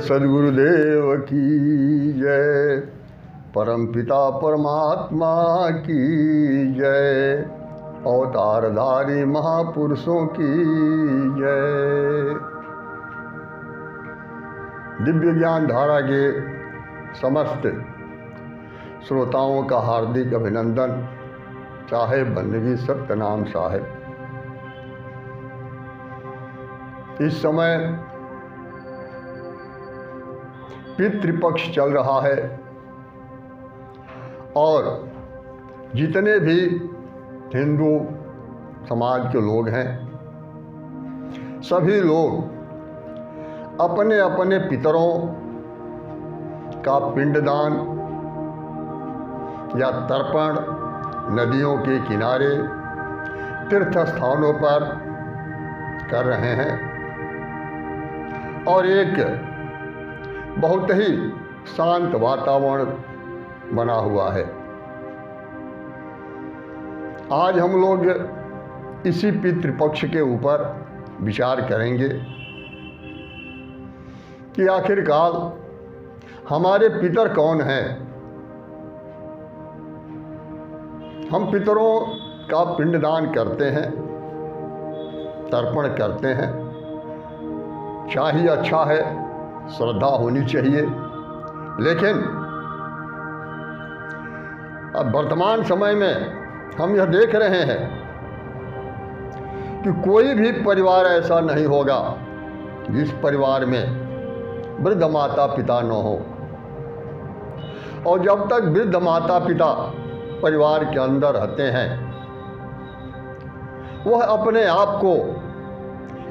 सद्गुरुदेव की जय, परमपिता परमात्मा की जय, अवतारधारी महापुरुषों की जय। दिव्य ज्ञान धारा के समस्त श्रोताओं का हार्दिक अभिनंदन। साहेब बंदगी सत्यनाम साहेब। इस समय पितृपक्ष चल रहा है और जितने भी हिंदू समाज के लोग हैं, सभी लोग अपने अपने पितरों का पिंडदान या तर्पण नदियों के किनारे तीर्थ स्थानों पर कर रहे हैं और एक बहुत ही शांत वातावरण बना हुआ है। आज हम लोग इसी पितृपक्ष के ऊपर विचार करेंगे कि आखिरकार हमारे पितर कौन हैं। हम पितरों का पिंडदान करते हैं, तर्पण करते हैं, चाहिए अच्छा है, श्रद्धा होनी चाहिए। लेकिन अब वर्तमान समय में हम यह देख रहे हैं कि कोई भी परिवार ऐसा नहीं होगा जिस परिवार में वृद्ध माता पिता न हो। और जब तक वृद्ध माता पिता परिवार के अंदर रहते हैं, वह अपने आप को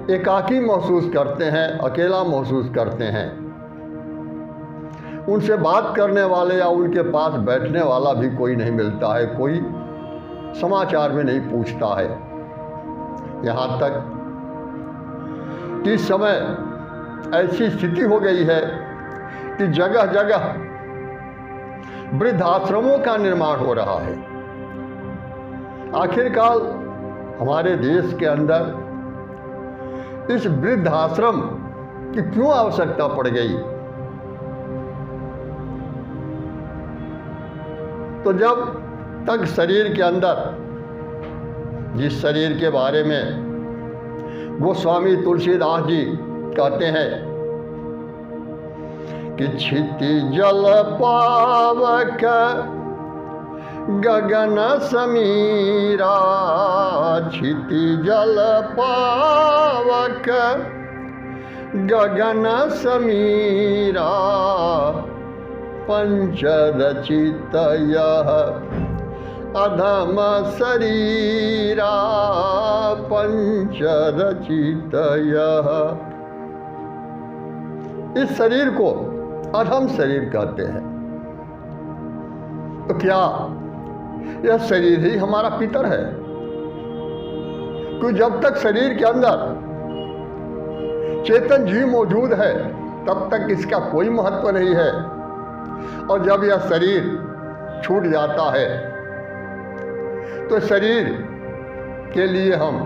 एकाकी महसूस करते हैं, अकेला महसूस करते हैं। उनसे बात करने वाले या उनके पास बैठने वाला भी कोई नहीं मिलता है, कोई समाचार में नहीं पूछता है। यहाँ तक कि इस समय ऐसी स्थिति हो गई है कि जगह जगह वृद्धाश्रमों का निर्माण हो रहा है। आखिरकार हमारे देश के अंदर इस वृद्धाश्रम की क्यों आवश्यकता पड़ गई? तो जब तक शरीर के अंदर, जिस शरीर के बारे में गोस्वामी तुलसीदास जी कहते हैं कि क्षितिजल पावक गगन समीरा, क्षितिजल पावक गगन समीरा, पंचरचित यह अधम शरीरा, पंचरचित यह। इस शरीर को अधम शरीर कहते हैं। तो क्या यह शरीर ही हमारा पितर है? क्योंकि जब तक शरीर के अंदर चेतन जीव मौजूद है, तब तक इसका कोई महत्व नहीं है। और जब यह शरीर छूट जाता है तो शरीर के लिए हम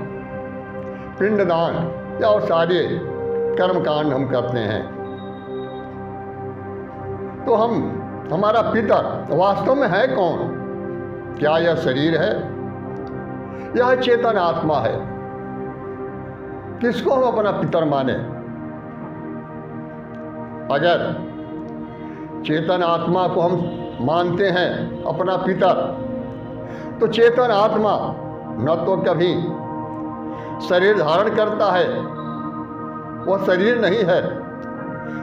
पिंडदान या और सारे कर्मकांड हम करते हैं। तो हमारा पितर वास्तव में है कौन? क्या यह शरीर है? यह चेतन आत्मा है। किसको हम अपना पितर माने? अगर चेतन आत्मा को हम मानते हैं अपना पितर, तो चेतन आत्मा न तो कभी शरीर धारण करता है, वह शरीर नहीं है,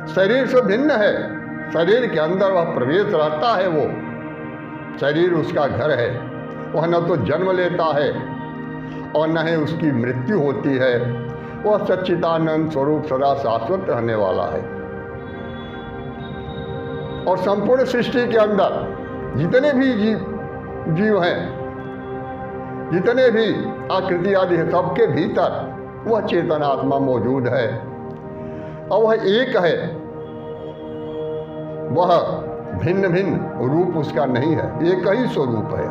शरीर से भिन्न है। शरीर के अंदर वह प्रवेश रहता है, वो शरीर उसका घर है। वह न तो जन्म लेता है और न ही उसकी मृत्यु होती है। वह सच्चिदानंद स्वरूप सदा शाश्वत रहने वाला है। और संपूर्ण सृष्टि के अंदर जितने भी जीव हैं, जितने भी आकृति आदि है, सबके भीतर वह चेतन आत्मा मौजूद है और वह एक है। वह भिन्न भिन्न रूप उसका नहीं है, एक ही स्वरूप है।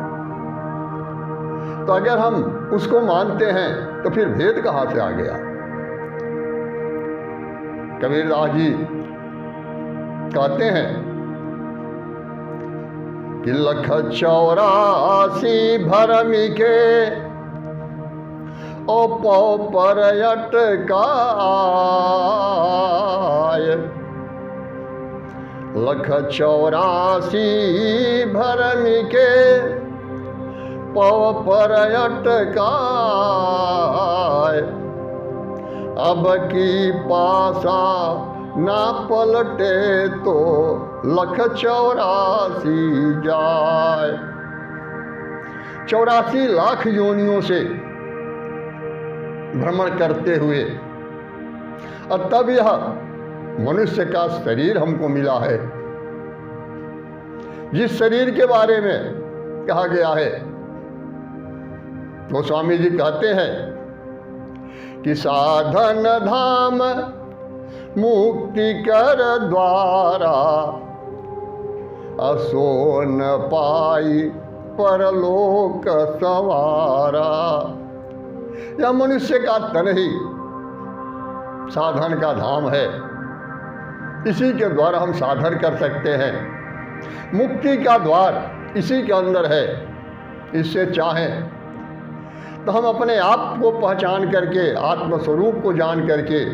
तो अगर हम उसको मानते हैं तो फिर भेद कहाँ से आ गया? कबीरदास जी कहते हैं कि 184 भरमी के ओ पौ पर अटकाय। 184 भरमी के पौ पर अटकाय। अब की पासा ना पलटे तो 184 जाए। 84 लाख योनियों से भ्रमण करते हुए और तब यह मनुष्य का शरीर हमको मिला है, जिस शरीर के बारे में कहा गया है। तो स्वामी जी कहते हैं कि साधन धाम मुक्ति कर द्वारा असोन पाई परलोक सवारा। यह मनुष्य का तन ही साधन का धाम है, इसी के द्वारा हम साधन कर सकते हैं। मुक्ति का द्वार इसी के अंदर है। इससे चाहें तो हम अपने आप को पहचान करके, आत्मस्वरूप को जान करके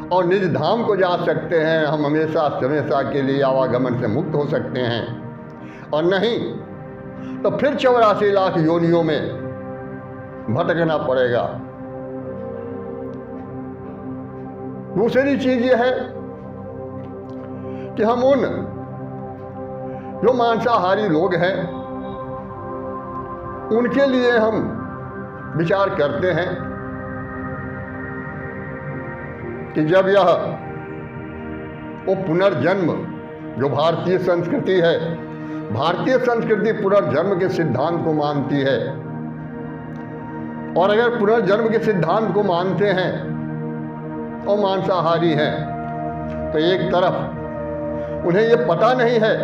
और निज धाम को जा सकते हैं। हम हमेशा हमेशा के लिए आवागमन से मुक्त हो सकते हैं, और नहीं तो फिर 84 लाख योनियों में भटकना पड़ेगा। दूसरी चीज यह है कि हम उन जो मांसाहारी लोग हैं उनके लिए हम विचार करते हैं कि जब यह वो पुनर्जन्म जो भारतीय संस्कृति है, भारतीय संस्कृति पुनर्जन्म के सिद्धांत को मानती है, और अगर पुनर्जन्म के सिद्धांत को मानते हैं और मांसाहारी हैं, तो एक तरफ उन्हें ये पता नहीं है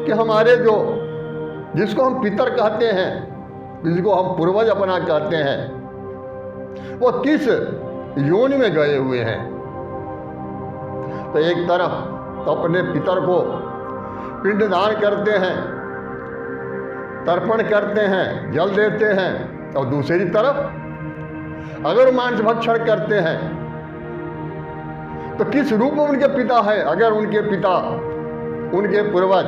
कि हमारे जो जिसको हम पितर कहते हैं, जिसको हम पूर्वज अपना कहते हैं, वो किस योनि में गए हुए हैं। तो एक तरफ तो अपने पितर को पिंडदान करते हैं, तर्पण करते हैं, जल देते हैं, और दूसरी तरफ अगर मांस भक्षण करते हैं तो किस रूप में उनके पिता है। अगर उनके पिता, उनके पूर्वज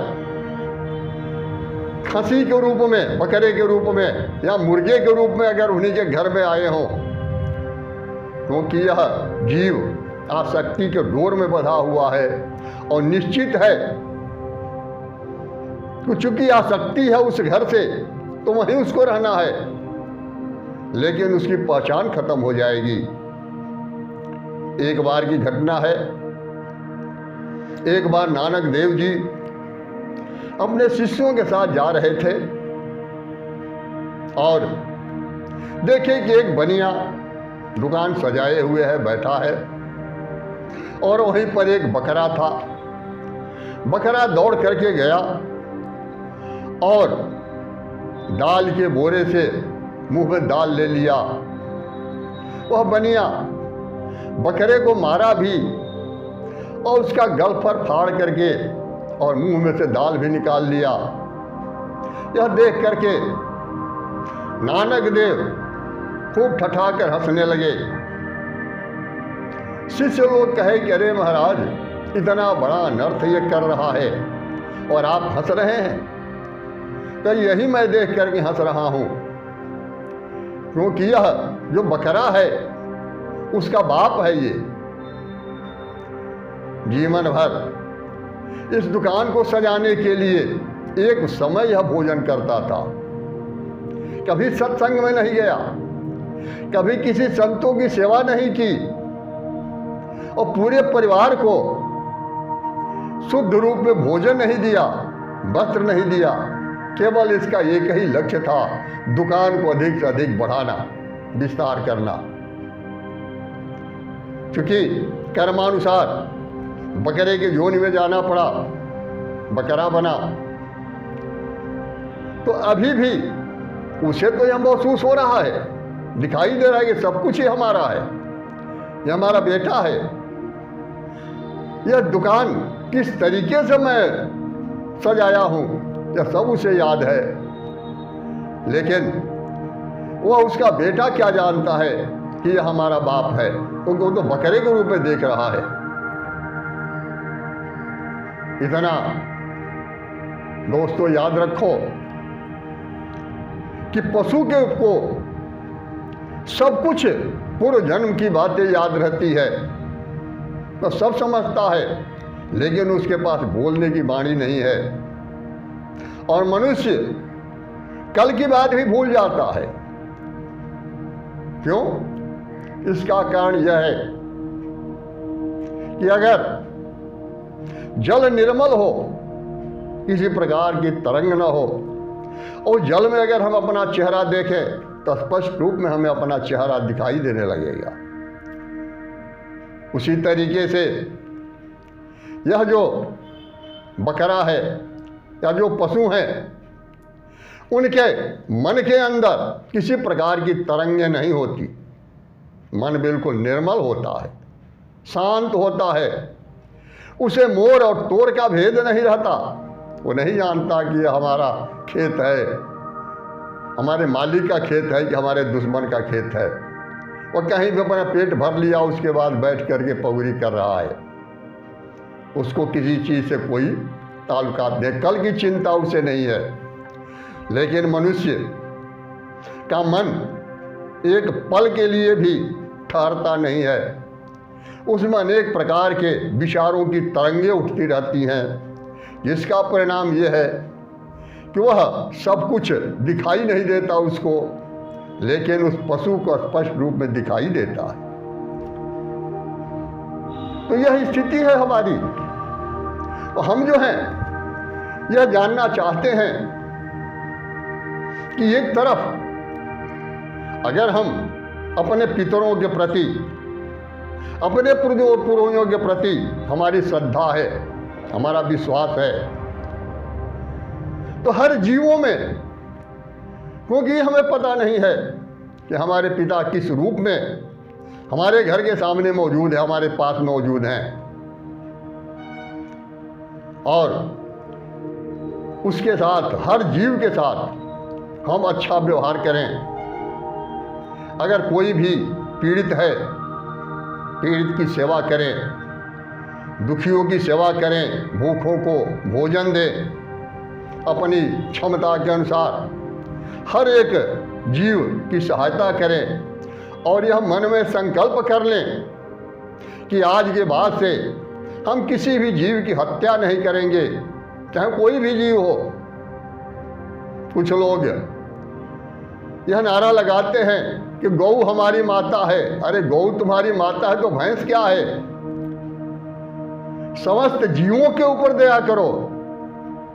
खसी के रूप में, बकरे के रूप में या मुर्गे के रूप में अगर उन्हीं के घर में आए हों, क्योंकि यह जीव आसक्ति के डोर में बंधा हुआ है और निश्चित है कि चूंकि आसक्ति है उस घर से, तो वहीं उसको रहना है, लेकिन उसकी पहचान खत्म हो जाएगी। एक बार की घटना है, एक बार नानक देव जी अपने शिष्यों के साथ जा रहे थे और देखे कि एक बनिया दुकान सजाए हुए है, बैठा है, और वहीं पर एक बकरा था। बकरा दौड़ करके गया और दाल के बोरे से मुंह में दाल ले लिया। वह बनिया बकरे को मारा भी और उसका गल पर फाड़ करके और मुंह में से दाल भी निकाल लिया। यह देख करके नानक देव खूब ठठाकर हंसने लगे। शिष्य लोग कहे कि अरे महाराज, इतना बड़ा अनर्थ ये कर रहा है और आप हंस रहे हैं। तो यही मैं देख करके हंस रहा हूं, क्योंकि यह जो बकरा है उसका बाप है। ये जीवन भर इस दुकान को सजाने के लिए एक समय यह भोजन करता था। कभी सत्संग में नहीं गया, कभी किसी संतों की सेवा नहीं की, और पूरे परिवार को शुद्ध रूप में भोजन नहीं दिया, वस्त्र नहीं दिया। केवल इसका एक ही लक्ष्य था, दुकान को अधिक से अधिक बढ़ाना, विस्तार करना। क्योंकि कर्मानुसार बकरे के योनि में जाना पड़ा, बकरा बना, तो अभी भी उसे तो यह महसूस हो रहा है, दिखाई दे रहा है कि सब कुछ ही हमारा है, यह हमारा बेटा है। यह दुकान किस तरीके से मैं सजाया हूँ, यह सब उसे याद है। लेकिन वह उसका बेटा क्या जानता है कि यह हमारा बाप है, क्योंकि वो तो बकरे के रूप में देख रहा है। इतना दोस्तों याद रखो कि पशु के को सब कुछ पूर्व जन्म की बातें याद रहती है, तो सब समझता है, लेकिन उसके पास बोलने की वाणी नहीं है। और मनुष्य कल की बात भी भूल जाता है। क्यों? इसका कारण यह है कि अगर जल निर्मल हो, किसी प्रकार की तरंग न हो, और जल में अगर हम अपना चेहरा देखें तो स्पष्ट रूप में हमें अपना चेहरा दिखाई देने लगेगा। उसी तरीके से यह जो बकरा है या जो पशु हैं, उनके मन के अंदर किसी प्रकार की तरंगें नहीं होती। मन बिल्कुल निर्मल होता है, शांत होता है। उसे मोर और तोड़ का भेद नहीं रहता। वो नहीं जानता कि यह हमारा खेत है, हमारे मालिक का खेत है कि हमारे दुश्मन का खेत है। वो कहीं भी अपना पेट भर लिया, उसके बाद बैठ करके पगड़ी कर रहा है। उसको किसी चीज़ से कोई ताल्लुकात नहीं, कल की चिंता उसे नहीं है। लेकिन मनुष्य का मन एक पल के लिए भी ठहरता नहीं है। उसमें अनेक प्रकार के विचारों की तरंगें उठती रहती हैं, जिसका परिणाम यह है कि वह सब कुछ दिखाई नहीं देता उसको, लेकिन उस पशु को स्पष्ट रूप में दिखाई देता है। तो यह स्थिति है हमारी। और हम जो हैं यह जानना चाहते हैं कि एक तरफ अगर हम अपने पितरों के प्रति, अपने पूर्वजों के प्रति हमारी श्रद्धा है, हमारा विश्वास है, तो हर जीवों में, क्योंकि हमें पता नहीं है कि हमारे पिता किस रूप में हमारे घर के सामने मौजूद है, हमारे पास मौजूद हैं, और उसके साथ, हर जीव के साथ हम अच्छा व्यवहार करें। अगर कोई भी पीड़ित है, पीड़ित की सेवा करें, दुखियों की सेवा करें, भूखों को भोजन दें, अपनी क्षमता के अनुसार हर एक जीव की सहायता करें। और यह मन में संकल्प कर लें कि आज के बाद से हम किसी भी जीव की हत्या नहीं करेंगे, चाहे कोई भी जीव हो। कुछ लोग यह नारा लगाते हैं कि गौ हमारी माता है। अरे गौ तुम्हारी माता है तो भैंस क्या है? समस्त जीवों के ऊपर दया करो,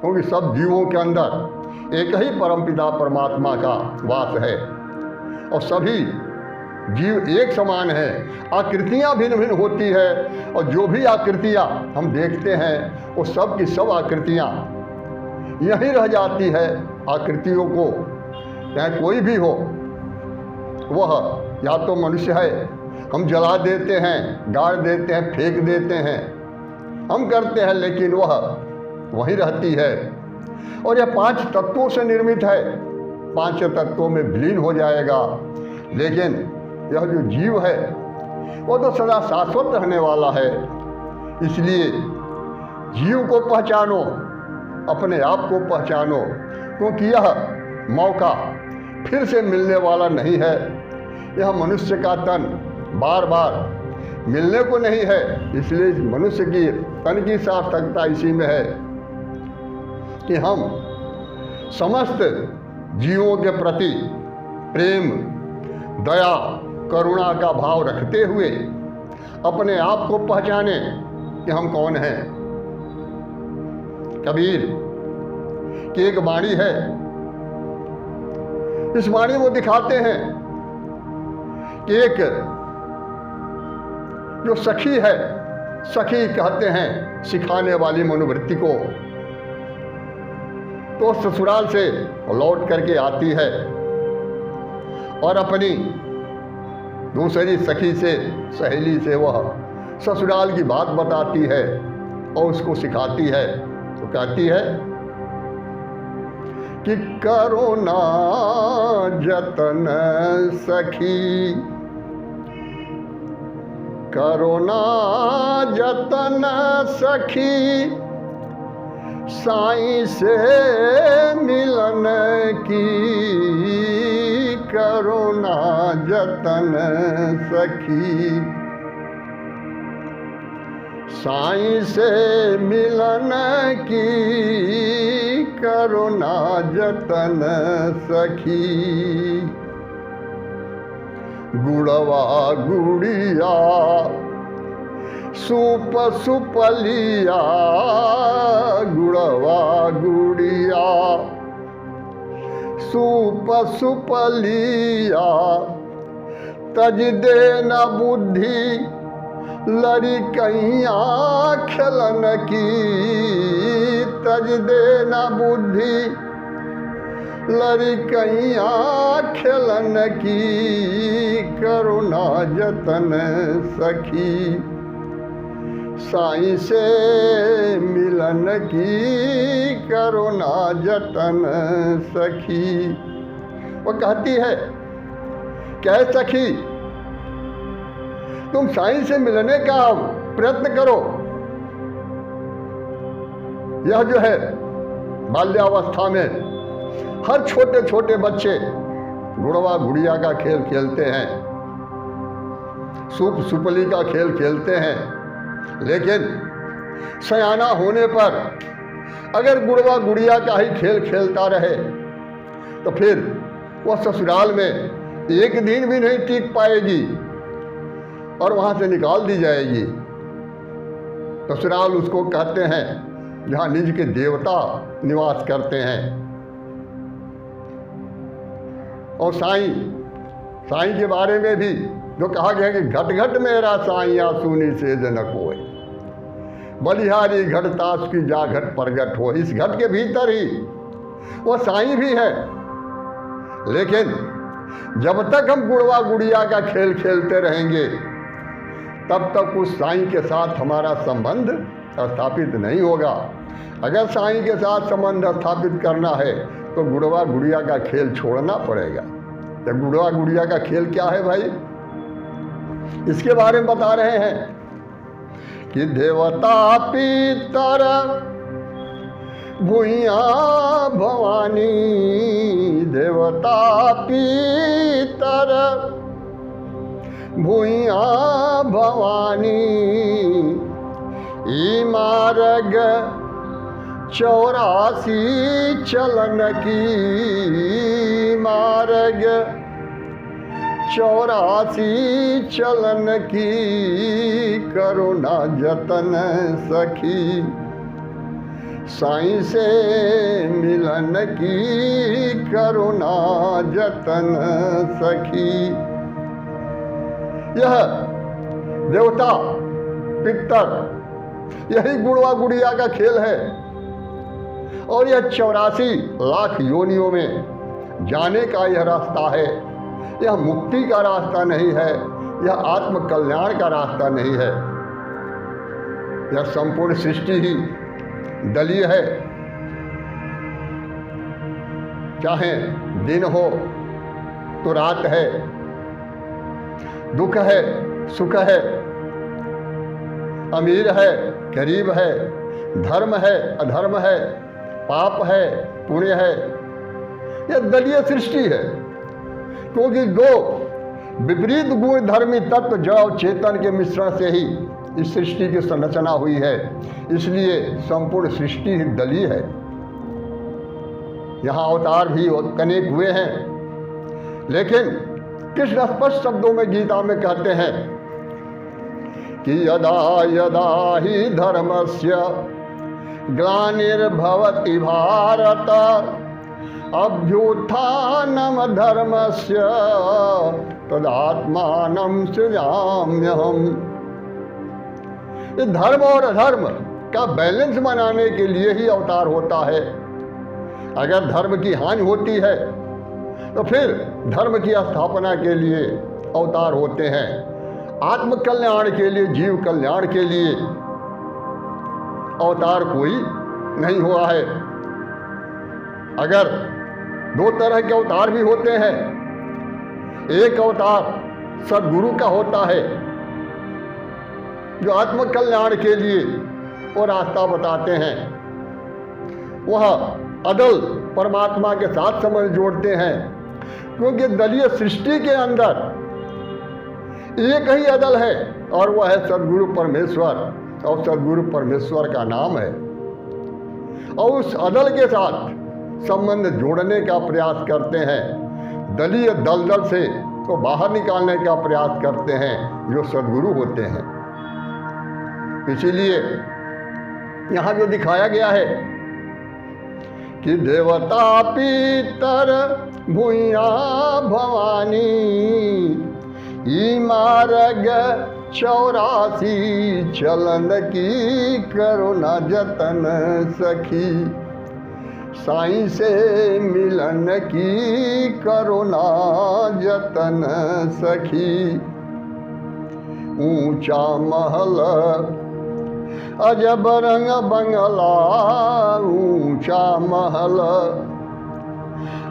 क्योंकि सब जीवों के अंदर एक ही परमपिता परमात्मा का वास है, और सभी जीव एक समान है। आकृतियाँ भिन्न भिन्न होती है, और जो भी आकृतियाँ हम देखते हैं वो सब की सब आकृतियाँ यहीं रह जाती है। आकृतियों को चाहे कोई भी हो, वह या तो मनुष्य है, हम जला देते हैं, गाड़ देते हैं, फेंक देते हैं, हम करते हैं, लेकिन वह वहीं रहती है। और यह 5 तत्वों से निर्मित है, 5 तत्वों में विलीन हो जाएगा। लेकिन यह जो जीव है वो तो सदा शाश्वत रहने वाला है। इसलिए जीव को पहचानो, अपने आप को पहचानो, क्योंकि यह मौका फिर से मिलने वाला नहीं है। यह मनुष्य का तन बार बार मिलने को नहीं है। इसलिए मनुष्य की तन की सार्थकता इसी में है कि हम समस्त जीवों के प्रति प्रेम, दया, करुणा का भाव रखते हुए अपने आप को पहचाने कि हम कौन हैं। कबीर की एक वाणी है, इस वाणी वो दिखाते हैं कि एक जो सखी है, सखी कहते हैं सिखाने वाली मनोवृत्ति को, तो ससुराल से लौट करके आती है और अपनी दूसरी सखी से, सहेली से वह ससुराल की बात बताती है और उसको सिखाती है। तो कहती है कि करो ना जतन सखी, करो ना जतन सखी, साईं से मिलन की, करो ना जतन सखी, साईं से मिलन की, करो ना जतन सखी। गुड़वा गुड़िया सुप सुपलिया, गुड़वा गुड़िया सुप सुपलिया, तज दे न बुद्धि लड़ी कैया खेलन की, तज दे न बुद्धि लड़ी कैया खेलन की, करुणा जतन सखी, साईं से मिलन की, करुणा जतन सखी। वो कहती है क्या सखी, तुम साईं से मिलने का प्रयत्न करो। यह जो है बाल्यावस्था में हर छोटे छोटे बच्चे गुड़वा गुड़िया का खेल खेलते हैं, सुप सुपली का खेल खेलते हैं, लेकिन सयाना होने पर अगर गुड़वा गुड़िया का ही खेल खेलता रहे तो फिर वह ससुराल में एक दिन भी नहीं टिक पाएगी और वहां से निकाल दी जाएगी। ससुराल उसको कहते हैं जहां निज के देवता निवास करते हैं। और साईं के बारे में भी जो कहा गया कि घट घट मेरा साईं सुनी से जनक होए, बलिहारी घटतास की जा घट प्रगट हो। इस घट के भीतर ही वो साईं भी है, लेकिन जब तक हम गुड़वा गुड़िया का खेल खेलते रहेंगे तब तक उस साईं के साथ हमारा संबंध स्थापित नहीं होगा। अगर साईं के साथ संबंध स्थापित करना है तो गुड़वा गुड़िया का खेल छोड़ना पड़ेगा। तो गुड़वा गुड़िया का खेल क्या है भाई, इसके बारे में बता रहे हैं कि देवता पितर भुइया भवानी, देवता पितर भुइया भवानी, ई मार्ग 84 चलन की, मार्ग 84 चलन की, करुणा जतन सखी, साईं से मिलन की, करुणा जतन सखी। यह देवता पितर यही गुड़वा गुड़िया का खेल है और यह 84 लाख योनियों में जाने का यह रास्ता है। यह मुक्ति का रास्ता नहीं है, यह आत्म कल्याण का रास्ता नहीं है। यह संपूर्ण सृष्टि ही दलीय है, चाहे दिन हो तो रात है, दुख है सुख है, अमीर है गरीब है, धर्म है अधर्म है, पाप है पुण्य है। यह दलीय सृष्टि है, क्योंकि दो विपरीत गुण धर्मी तत्व जड़ और चेतन के मिश्रण से ही इस सृष्टि की संरचना हुई है। इसलिए संपूर्ण सृष्टि ही दलीय है। यहाँ अवतार भी अनेक हुए हैं, लेकिन कृष्ण स्पष्ट शब्दों में गीता में कहते हैं कि यदा यदा ही धर्मस्य ग्लानिर्भवति भारत अभ्युत्थानम धर्मस्य तदात्मानं सृजाम्यहम्। इस धर्म और अधर्म का बैलेंस बनाने के लिए ही अवतार होता है। अगर धर्म की हानि होती है तो फिर धर्म की स्थापना के लिए अवतार होते हैं। आत्म कल्याण के लिए, जीव कल्याण के लिए अवतार कोई नहीं हुआ है। अगर दो तरह के अवतार भी होते हैं, एक अवतार सद्गुरु का होता है जो आत्म कल्याण के लिए वो रास्ता बताते हैं, वह अदल परमात्मा के साथ समझ जोड़ते हैं, क्योंकि दलीय सृष्टि के अंदर एक ही अदल है और वह है सद्गुरु परमेश्वर, और सद्गुरु परमेश्वर का नाम है। और उस अदल के साथ संबंध जोड़ने का प्रयास करते हैं, दलीय दलदल से तो बाहर निकालने का प्रयास करते हैं जो सद्गुरु होते हैं। इसीलिए यहाँ जो दिखाया गया है कि देवता पितर भूया भवानी ई मार्ग 84 चलन की करो न जतन सखी, साईं से मिलन की करो न जतन सखी। ऊंचा महल अजब रंग बंगला, ऊंचा महल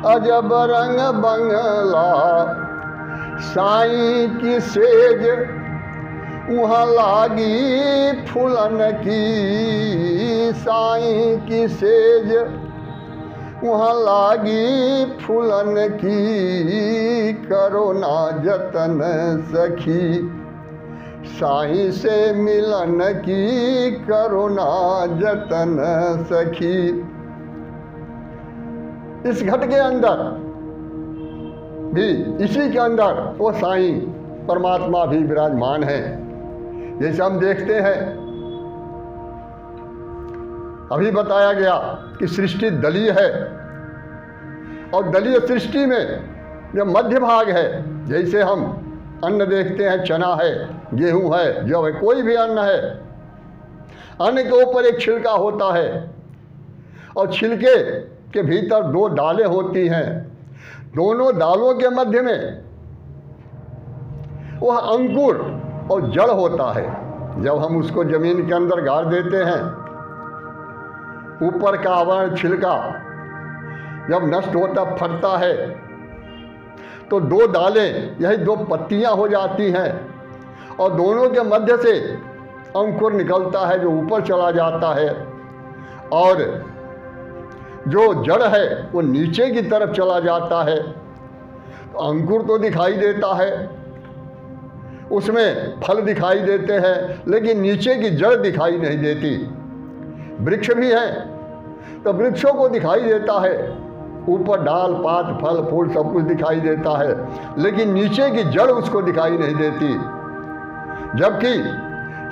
अजब रंग बंगला, साईं की सेज वहाँ लागी फूलन की, साईं की सेज वहाँ लागी फूलन की, करो ना जतन सखी, साईं से मिलन की करो ना जतन सखी। इस घट के अंदर भी, इसी के अंदर वो साईं परमात्मा भी विराजमान है। जैसे हम देखते हैं, अभी बताया गया कि सृष्टि दलीय है, और दलीय सृष्टि में जो मध्य भाग है, जैसे हम अन्न देखते हैं, चना है, गेहूं है, जौ है, कोई भी अन्न है, अन्न के ऊपर एक छिलका होता है और छिलके के भीतर दो दालें होती हैं। दोनों दालों के मध्य में वह अंकुर और जड़ होता है। जब हम उसको जमीन के अंदर गाड़ देते हैं, ऊपर का आवरण छिलका जब नष्ट होता फटता है तो दो दालें, यही दो पत्तियां हो जाती हैं, और दोनों के मध्य से अंकुर निकलता है जो ऊपर चला जाता है, और जो जड़ है वो नीचे की तरफ चला जाता है। तो अंकुर तो दिखाई देता है, उसमें फल दिखाई देते हैं, लेकिन नीचे की जड़ दिखाई नहीं देती। वृक्ष भी है तो वृक्षों को दिखाई देता है, ऊपर डाल पात फल फूल सब कुछ दिखाई देता है, लेकिन नीचे की जड़ उसको दिखाई नहीं देती। जबकि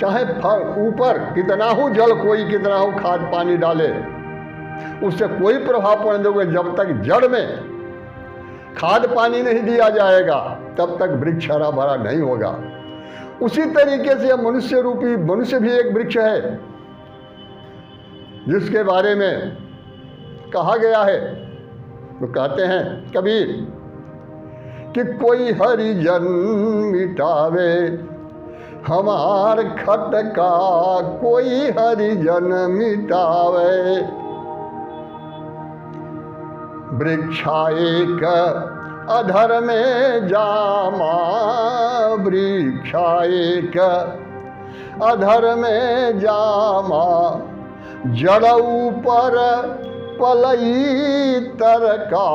चाहे ऊपर कितना हो जल, कोई कितना हो खाद पानी डाले, उससे कोई प्रभाव पड़ने दोगे। जब तक जड़ में खाद पानी नहीं दिया जाएगा तब तक वृक्ष हरा भरा नहीं होगा। उसी तरीके से मनुष्य रूपी मनुष्य भी एक वृक्ष है, जिसके बारे में कहा गया है। तो कहते हैं कबीर कि कोई हरिजन मिटावे हमार खटका, कोई हरिजन मिटावे। वृक्षा एक अधर में जामा, वृक्षा एक अधर में जामा, जड़ ऊपर पलई तरका,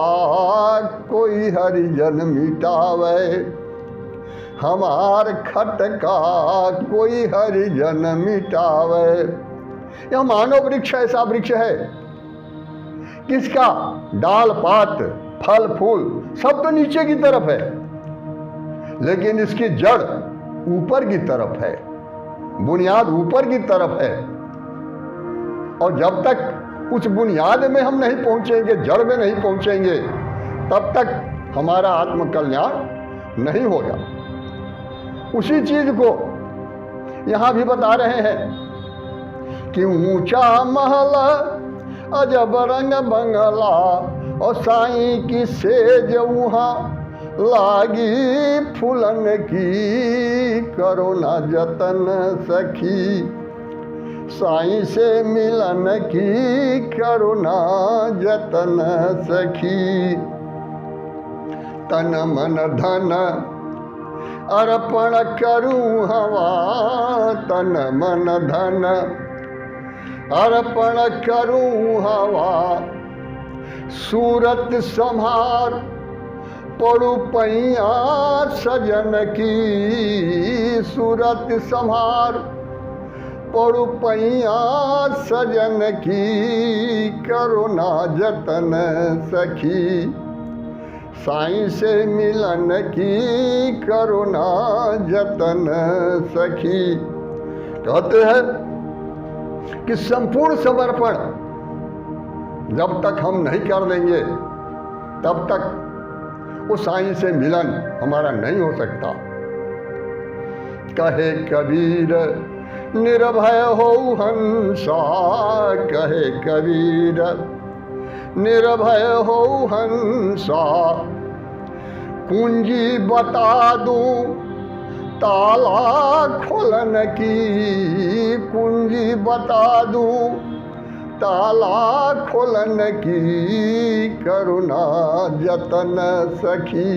कोई हरिजन मिटावे हमार खटका, कोई हरिजन मिटावे। यह मानव वृक्ष ऐसा वृक्ष है किसका डाल पात फल फूल सब तो नीचे की तरफ है, लेकिन इसकी जड़ ऊपर की तरफ है, बुनियाद ऊपर की तरफ है। और जब तक उस बुनियाद में हम नहीं पहुंचेंगे, जड़ में नहीं पहुंचेंगे, तब तक हमारा आत्म कल्याण नहीं होगा। उसी चीज को यहां भी बता रहे हैं कि ऊंचा महल अजब रंग बंगला, और साईं की सेज वहाँ लागी फूलन की, करो ना जतन सखी, साईं से मिलन की करुणा जतन सखी। तन मन धन अर्पण करूं हवा, तन मन धन अर्पण करूं हवा। सूरत संभार पड़ू पैया सजन की, सूरत संभार पड़ू पैया सजन की, करुणा जतन सखी। साईं से मिलन की करुणा जतन सखी। कहते हैं कि संपूर्ण समर्पण जब तक हम नहीं कर देंगे तब तक उस साईं से मिलन हमारा नहीं हो सकता। कहे कबीर निर्भय हो हंसा, कहे कबीर निर्भय हो हंसा। कुंजी बता दूं ताला खोलन की, कुंजी बता दूं ताला खोलन की, करुणा जतन सखी।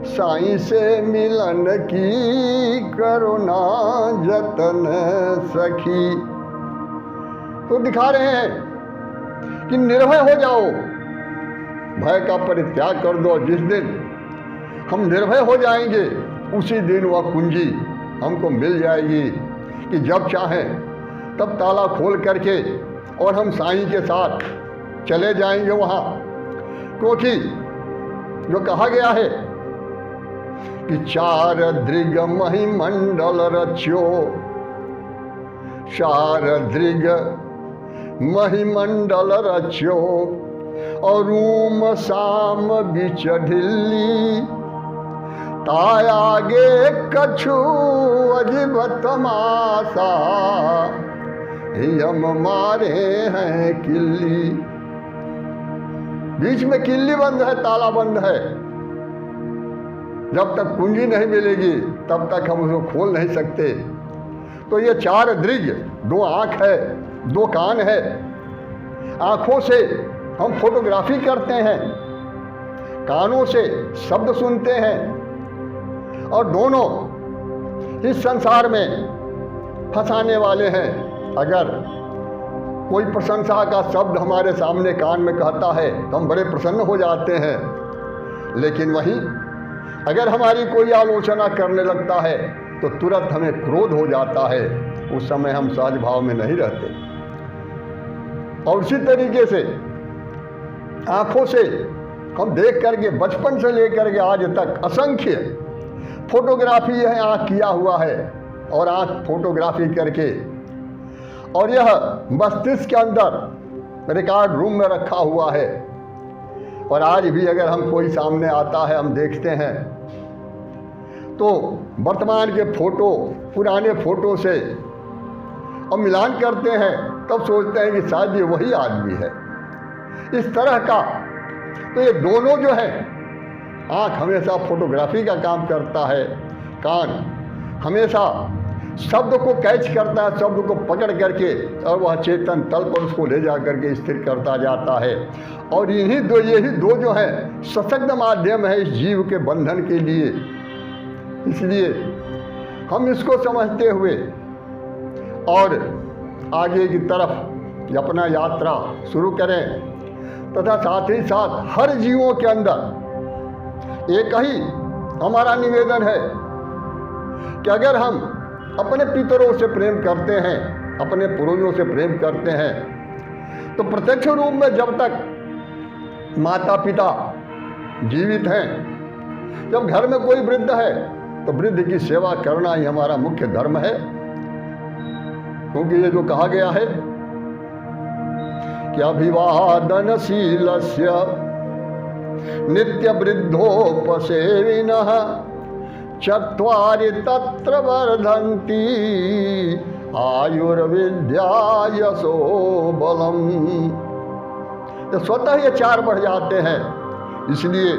साईं से मिलन की करुणा जतन सखी। तो दिखा रहे हैं कि निर्भय हो जाओ, भय का परित्याग कर दो। जिस दिन हम निर्भय हो जाएंगे उसी दिन वह कुंजी हमको मिल जाएगी कि जब चाहें तब ताला खोल करके और हम साईं के साथ चले जाएंगे वहाँ। क्योंकि जो कहा गया है कि चार दृग महिमंडल रच्यो, चार दृग महिमंडल रच्यो, और रूम साम बिच ढिल्ली। ताय आगे कछु अजीब तमाशा, यम मारे हैं किल्ली। बीच में किल्ली बंद है, ताला बंद है। जब तक कुंजी नहीं मिलेगी तब तक हम उसको खोल नहीं सकते। तो ये चार दृग, दो आँख है, दो कान है। आँखों से हम फोटोग्राफी करते हैं, कानों से शब्द सुनते हैं, और दोनों इस संसार में फंसाने वाले हैं। अगर कोई प्रशंसा का शब्द हमारे सामने कान में कहता है तो हम बड़े प्रसन्न हो जाते हैं, लेकिन वहीं अगर हमारी कोई आलोचना करने लगता है तो तुरंत हमें क्रोध हो जाता है। उस समय हम सहज भाव में नहीं रहते। और उसी तरीके से आँखों से हम देख करके बचपन से लेकर के आज तक असंख्य फोटोग्राफी है आँख किया हुआ है, और आँख फोटोग्राफी करके और यह मस्तिष्क के अंदर रिकॉर्ड रूम में रखा हुआ है। और आज भी अगर हम कोई सामने आता है, हम देखते हैं तो वर्तमान के फोटो पुराने फोटो से और मिलान करते हैं, तब सोचते हैं कि शायद ये वही आदमी है। इस तरह का तो ये दोनों जो है, आँख हमेशा फोटोग्राफी का काम करता है, कान हमेशा शब्द को कैच करता है, शब्द को पकड़ करके और वह चेतन तल पर उसको ले जा करके स्थिर करता जाता है। और यही दो जो है सशक्त माध्यम है इस जीव के बंधन के लिए। इसलिए हम इसको समझते हुए और आगे की तरफ अपना यात्रा शुरू करें, तथा साथ ही साथ हर जीवों के अंदर एक ही हमारा निवेदन है कि अगर हम अपने पितरों से प्रेम करते हैं, अपने पूर्वजों से प्रेम करते हैं, तो प्रत्यक्ष रूप में जब तक माता पिता जीवित हैं, जब घर में कोई वृद्ध है तो वृद्ध की सेवा करना ही हमारा मुख्य धर्म है। क्योंकि ये जो कहा गया है कि अभिवादनशीलस्य नित्य वृद्धोपसेविनः चत्वारि तत्र वर्धन्ति आयुर्विद्या यशो बलम। तो स्वतः ये चार बढ़ जाते हैं। इसलिए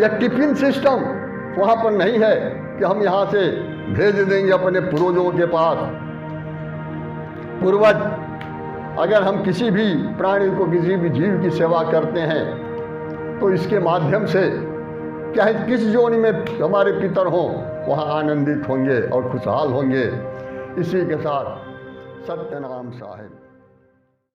यह टिफिन सिस्टम वहाँ पर नहीं है कि हम यहाँ से भेज देंगे अपने पूर्वजों के पास पूर्वज अगर हम किसी भी प्राणी को, किसी भी जीव की सेवा करते हैं तो इसके माध्यम से चाहे किस जोनि में हमारे पितर हों वहाँ आनंदित होंगे और खुशहाल होंगे। इसी के साथ सत्यनारायण साहिब।